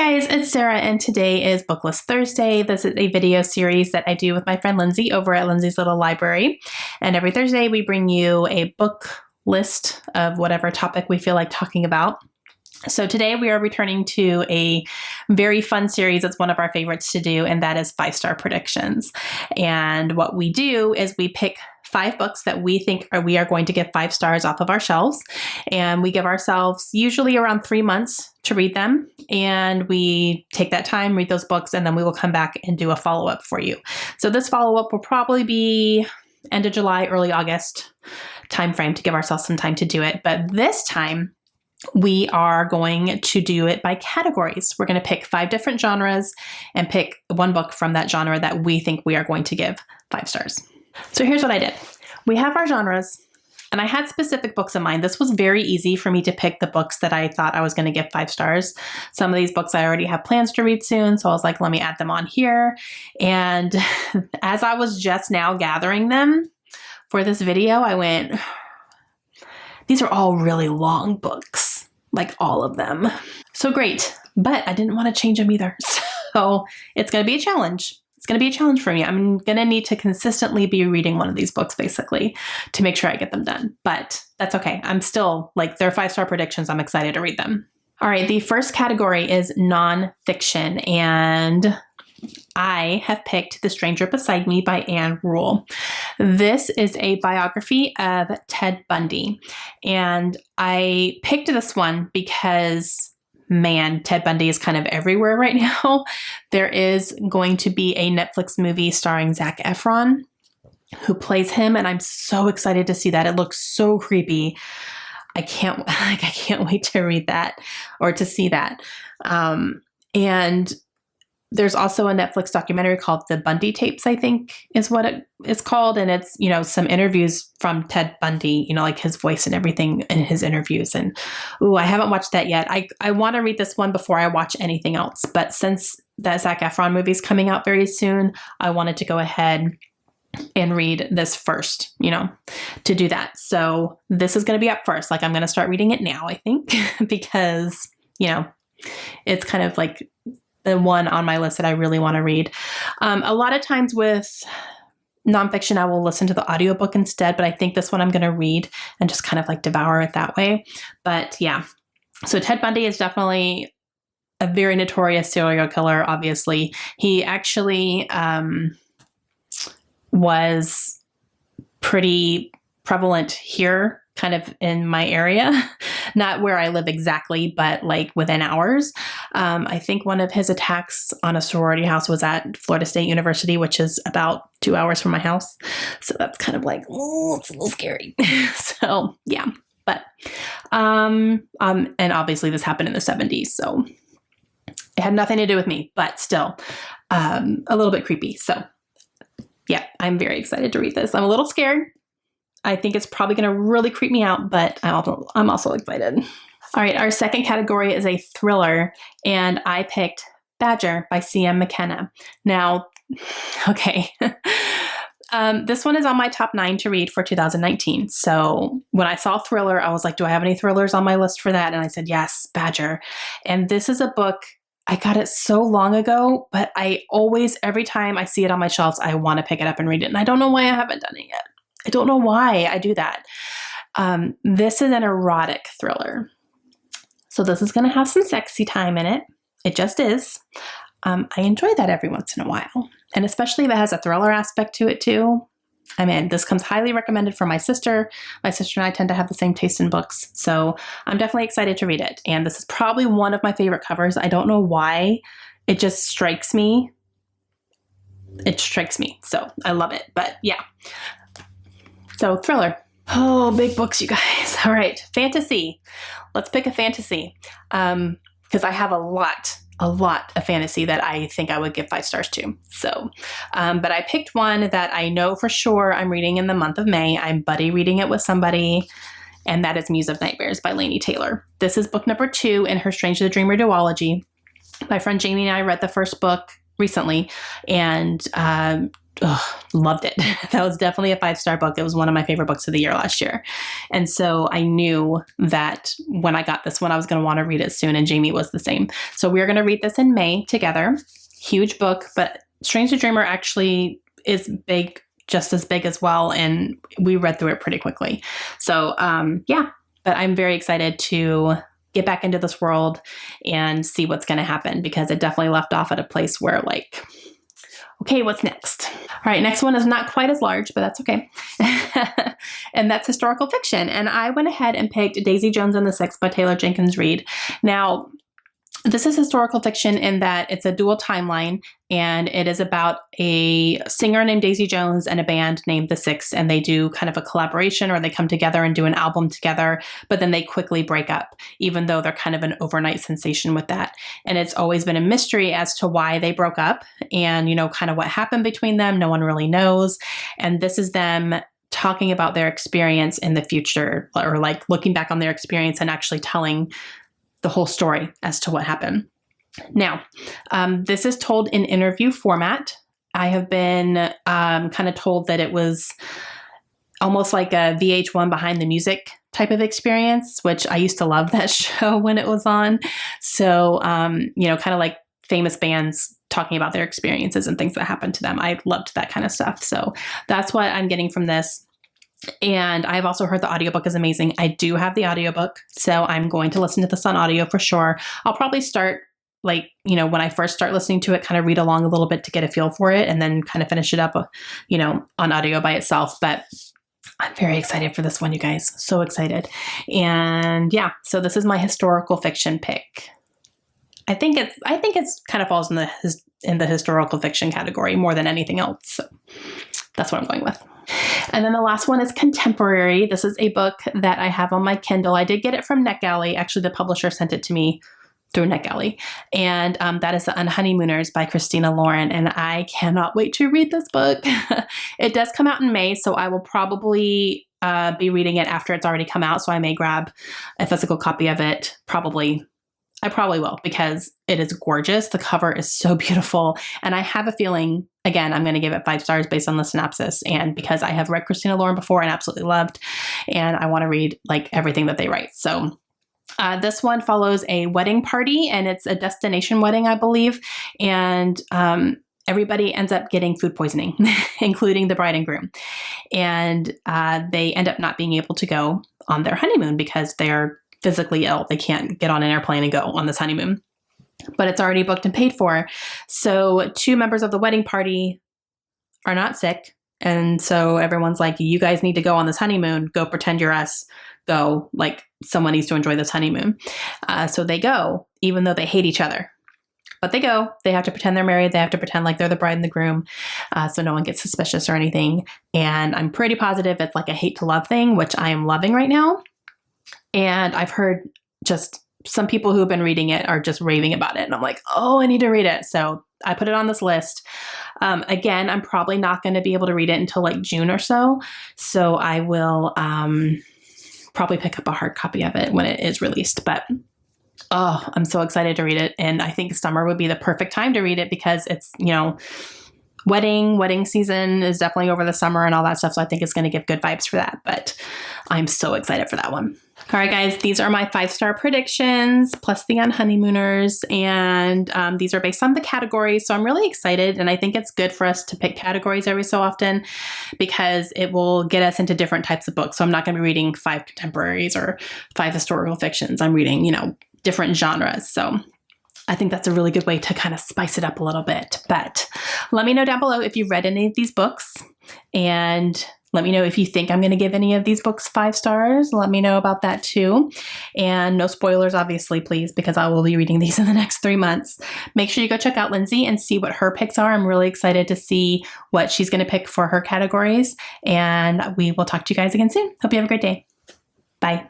Guys, it's Sarah and today is Booklist Thursday. This is a video series that I do with my friend Lindsay over at Lindsay's Little Library. And every Thursday we bring you a book list of whatever topic we feel like talking about. So today we are returning to a very fun series. It's one of our favorites to do, and that is 5-star predictions. And what we do is we pick 5 books that we think we are going to get 5 stars off of our shelves. And we give ourselves usually around 3 months to read them. And we take that time, read those books, and then we will come back and do a follow-up for you. So this follow-up will probably be end of July, early August timeframe to give ourselves some time to do it. But this time, we are going to do it by categories. We're going to pick 5 different genres and pick one book from that genre that we think we are going to give 5 stars. So here's what I did. We have our genres, and I had specific books in mind. This was very easy for me to pick the books that I thought I was going to give 5 stars. Some of these books I already have plans to read soon, so I was like, let me add them on here. And as I was just now gathering them for this video, I went, these are all really long books, like all of them. So great, but I didn't want to change them either. So it's going to be a challenge. It's going to be a challenge for me. I'm going to need to consistently be reading one of these books, basically, to make sure I get them done. But that's okay. I'm still, like, they're 5-star predictions. I'm excited to read them. All right, the first category is nonfiction, and I have picked The Stranger Beside Me by Anne Rule. This is a biography of Ted Bundy, and I picked this one because, man, Ted Bundy is kind of everywhere right now. There is going to be a Netflix movie starring Zac Efron, who plays him, and I'm so excited to see that. It looks so creepy. I can't wait to read that or to see that. And there's also a Netflix documentary called The Bundy Tapes, I think is what it is called. And it's, you know, some interviews from Ted Bundy, you know, like his voice and everything in his interviews. And, ooh, I haven't watched that yet. I want to read this one before I watch anything else. But since that Zac Efron movie is coming out very soon, I wanted to go ahead and read this first, you know, to do that. So this is going to be up first. Like, I'm going to start reading it now, I think, because, you know, it's kind of like the one on my list that I really want to read. A lot of times with nonfiction, I will listen to the audiobook instead, but I think this one I'm going to read and just kind of like devour it that way. But yeah, so Ted Bundy is definitely a very notorious serial killer, obviously. He actually was pretty prevalent here, kind of in my area, not where I live exactly, but like within hours. I think one of his attacks on a sorority house was at Florida State University, which is about 2 hours from my house. So that's kind of like, oh, it's a little scary. So yeah, but, and obviously this happened in the 70s. So it had nothing to do with me, but still, a little bit creepy. So yeah, I'm very excited to read this. I'm a little scared. I think it's probably going to really creep me out, but I'm also excited. All right, our second category is a thriller, and I picked Badger by C.M. McKenna. Now, okay, this one is on my top 9 to read for 2019. So when I saw thriller, I was like, do I have any thrillers on my list for that? And I said, yes, Badger. And this is a book, I got it so long ago, but I always, every time I see it on my shelves, I want to pick it up and read it. And I don't know why I haven't done it yet. I don't know why I do that. This is an erotic thriller. So this is going to have some sexy time in it. It just is. I enjoy that every once in a while. And especially if it has a thriller aspect to it too. I mean, this comes highly recommended from my sister. My sister and I tend to have the same taste in books. So I'm definitely excited to read it. And this is probably one of my favorite covers. I don't know why. It just strikes me. It strikes me. So I love it. But yeah. So thriller. Oh, big books, you guys. All right. Fantasy. Let's pick a fantasy. Because I have a lot of fantasy that I think I would give 5 stars to. So, but I picked one that I know for sure I'm reading in the month of May. I'm buddy reading it with somebody, and that is Muse of Nightmares by Laini Taylor. This is book number 2 in her Strange the Dreamer duology. My friend Jamie and I read the first book recently, and loved it. That was definitely a 5-star book. It was one of my favorite books of the year last year. And so I knew that when I got this one, I was going to want to read it soon. And Jamie was the same. So we're going to read this in May together. Huge book, but Strange the Dreamer actually is big, just as big as well. And we read through it pretty quickly. So yeah, but I'm very excited to get back into this world and see what's going to happen, because it definitely left off at a place where like, okay, what's next? All right, next one is not quite as large, but that's okay. And that's historical fiction. And I went ahead and picked Daisy Jones and the Six by Taylor Jenkins Reid. Now, this is historical fiction in that it's a dual timeline, and it is about a singer named Daisy Jones and a band named The Six, and they do kind of a collaboration, or they come together and do an album together, but then they quickly break up, even though they're kind of an overnight sensation with that. And it's always been a mystery as to why they broke up and, you know, kind of what happened between them. No one really knows. And this is them talking about their experience in the future, or like looking back on their experience and actually telling the whole story as to what happened. Now, this is told in interview format. I have been kind of told that it was almost like a VH1 Behind the Music type of experience, which I used to love that show when it was on. So, you know, kind of like famous bands talking about their experiences and things that happened to them. I loved that kind of stuff. So that's what I'm getting from this. And I've also heard the audiobook is amazing. I do have the audiobook, so I'm going to listen to this on audio for sure. I'll probably start, like, you know, when I first start listening to it, kind of read along a little bit to get a feel for it, and then kind of finish it up, you know, on audio by itself. But I'm very excited for this one, you guys. So excited. And yeah, so this is my historical fiction pick. I think it's kind of falls in the historical fiction category more than anything else. So that's what I'm going with. And then the last one is contemporary. This is a book that I have on my Kindle. I did get it from NetGalley. Actually, the publisher sent it to me through NetGalley. And that is The Unhoneymooners by Christina Lauren. And I cannot wait to read this book. It does come out in May, so I will probably be reading it after it's already come out. So I may grab a physical copy of it. I probably will, because it is gorgeous. The cover is so beautiful. And I have a feeling, again, I'm going to give it 5 stars based on the synopsis. And because I have read Christina Lauren before and absolutely loved, and I want to read like everything that they write. So this one follows a wedding party, and it's a destination wedding, I believe. And everybody ends up getting food poisoning, including the bride and groom. And they end up not being able to go on their honeymoon because they're physically ill. They can't get on an airplane and go on this honeymoon, but it's already booked and paid for. So 2 members of the wedding party are not sick. And so everyone's like, you guys need to go on this honeymoon. Go pretend you're us. Go, like, someone needs to enjoy this honeymoon. So they go, even though they hate each other. But they go. They have to pretend they're married. They have to pretend like they're the bride and the groom, so no one gets suspicious or anything. And I'm pretty positive it's like a hate to love thing, which I am loving right now. And I've heard just some people who have been reading it are just raving about it. And I'm like, oh, I need to read it. So I put it on this list. Again, I'm probably not going to be able to read it until like June or so. So I will probably pick up a hard copy of it when it is released. But oh, I'm so excited to read it. And I think summer would be the perfect time to read it, because it's, you know, wedding season is definitely over the summer and all that stuff. So I think it's going to give good vibes for that. But I'm so excited for that one. All right, guys, these are my 5-star predictions plus the Unhoneymooners. And these are based on the categories. So I'm really excited. And I think it's good for us to pick categories every so often, because it will get us into different types of books. So I'm not going to be reading 5 contemporaries or 5 historical fictions. I'm reading, you know, different genres. So I think that's a really good way to kind of spice it up a little bit. But let me know down below if you've read any of these books, and let me know if you think I'm going to give any of these books 5 stars. Let me know about that too. And no spoilers, obviously, please, because I will be reading these in the next 3 months. Make sure you go check out Lindsay and see what her picks are. I'm really excited to see what she's going to pick for her categories. And we will talk to you guys again soon. Hope you have a great day. Bye.